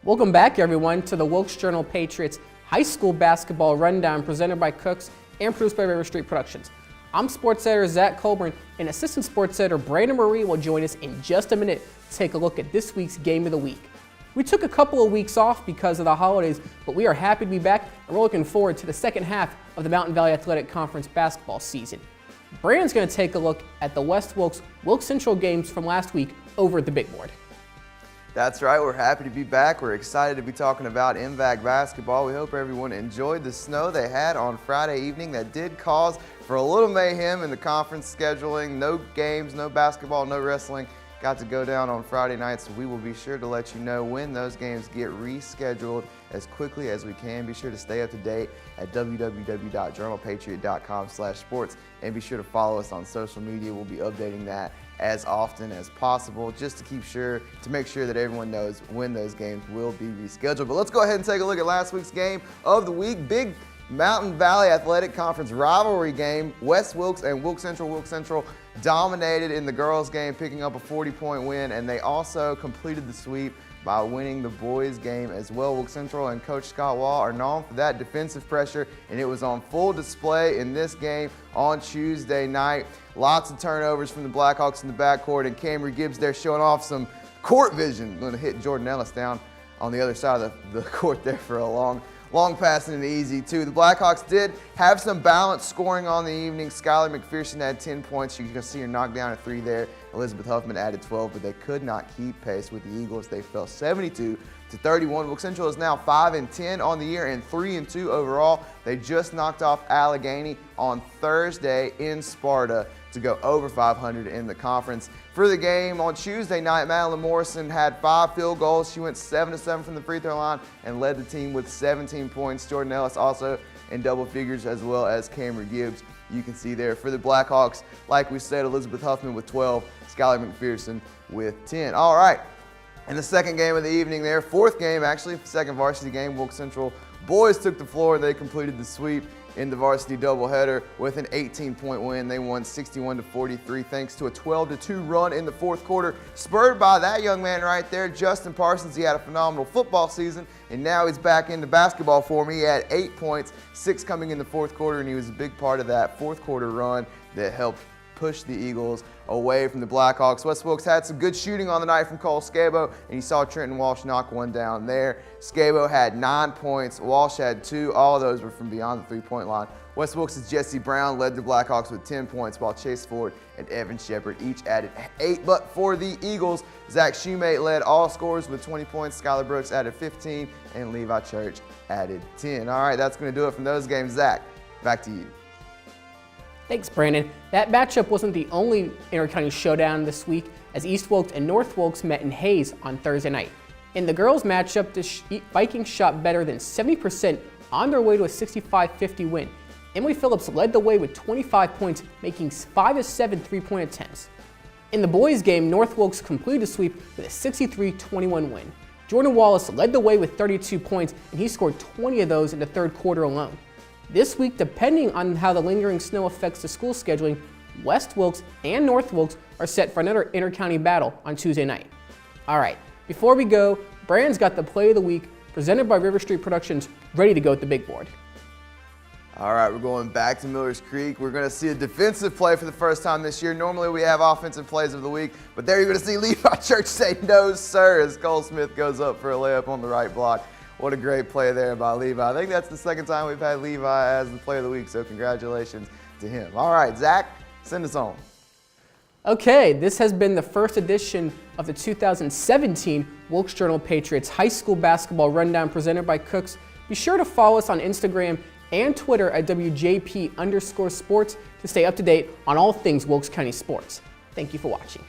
Welcome back, everyone, to the Wilkes Journal-Patriots High School Basketball Rundown presented by Cooks and produced by RiverStreet Productions. I'm sports editor Zach Colburn, and assistant sports editor Brandon Moree will join us in just a minute to take a look at this week's Game of the Week. We took a couple of weeks off because of the holidays, but we are happy to be back, and we're looking forward to the second half of the Mountain Valley Athletic Conference basketball season. Brandon's going to take a look at the West Wilkes-Wilkes Central games from last week over at the big board. That's right, we're happy to be back. We're excited to be talking about MVAC basketball. We hope everyone enjoyed the snow they had on Friday evening. That did cause for a little mayhem in the conference scheduling. No games, no basketball, no wrestling. Got to go down on Friday night, so we will be sure to let you know when those games get rescheduled as quickly as we can. Be sure to stay up to date at www.journalpatriot.com/sports and be sure to follow us on social media. We'll be updating that as often as possible just to make sure that everyone knows when those games will be rescheduled. But let's go ahead and take a look at last week's game of the week. Big Mountain Valley Athletic Conference rivalry game. West Wilkes and Wilkes Central. Wilkes Central dominated in the girls game, picking up a 40-point win, and they also completed the sweep by winning the boys game as well. Wilkes Central and Coach Scott Wall are known for that defensive pressure, and it was on full display in this game on Tuesday night. Lots of turnovers from the Blackhawks in the backcourt, and Camry Gibbs there showing off some court vision. Going to hit Jordan Ellis down on the other side of the court there for a long passing and easy, too. The Blackhawks did have some balanced scoring on the evening. Skylar McPherson had 10 points. You can see her knock down a 3 there. Elizabeth Huffman added 12, but they could not keep pace with the Eagles. They fell 72-31. Wilkes Central is now 5-10 on the year and 3-2 overall. They just knocked off Allegheny on Thursday in Sparta to go over 500 in the conference. For the game on Tuesday night, Madeline Morrison had 5 field goals. She went 7-7 from the free throw line and led the team with 17 points. Jordan Ellis also in double figures, as well as Camry Gibbs. You can see there for the Blackhawks, like we said, Elizabeth Huffman with 12, Skylar McPherson with 10. All right, and the second game of the evening there, fourth game actually, second varsity game, Wilkes Central boys took the floor and they completed the sweep in the varsity doubleheader with an 18-point win. They won 61-43 thanks to a 12-2 run in the fourth quarter, spurred by that young man right there, Justin Parsons. He had a phenomenal football season, and now he's back into basketball for me. He had 8 points, 6 coming in the fourth quarter, and he was a big part of that fourth quarter run that helped push the Eagles away from the Blackhawks. West Wilkes had some good shooting on the night from Cole Scabo, and you saw Trenton Walsh knock one down there. Scabo had 9 points. Walsh had 2. All of those were from beyond the three-point line. West Wilkes' Jesse Brown led the Blackhawks with 10 points, while Chase Ford and Evan Shepard each added 8. But for the Eagles, Zach Shoemate led all scorers with 20 points. Skylar Brooks added 15, and Levi Church added 10. All right, that's going to do it from those games. Zach, back to you. Thanks, Brandon. That matchup wasn't the only intercounty showdown this week, as East Wilkes and North Wilkes met in Hayes on Thursday night. In the girls' matchup, the Vikings shot better than 70% on their way to a 65-50 win. Emily Phillips led the way with 25 points, making 5 of 7 three-point attempts. In the boys' game, North Wilkes completed the sweep with a 63-21 win. Jordan Wallace led the way with 32 points, and he scored 20 of those in the third quarter alone. This week, depending on how the lingering snow affects the school scheduling, West Wilkes and North Wilkes are set for another intercounty battle on Tuesday night. All right, before we go, Brandon's got the play of the week presented by RiverStreet Productions, ready to go at the big board. All right, we're going back to Millers Creek. We're going to see a defensive play for the first time this year. Normally we have offensive plays of the week, but there you're going to see Levi Church say no, sir, as Cole Smith goes up for a layup on the right block. What a great play there by Levi. I think that's the second time we've had Levi as the play of the week, so congratulations to him. All right, Zach, send us on. Okay, this has been the first edition of the 2017 Wilkes Journal-Patriots High School Basketball Rundown presented by Cooks. Be sure to follow us on Instagram and Twitter at WJP_sports to stay up to date on all things Wilkes County sports. Thank you for watching.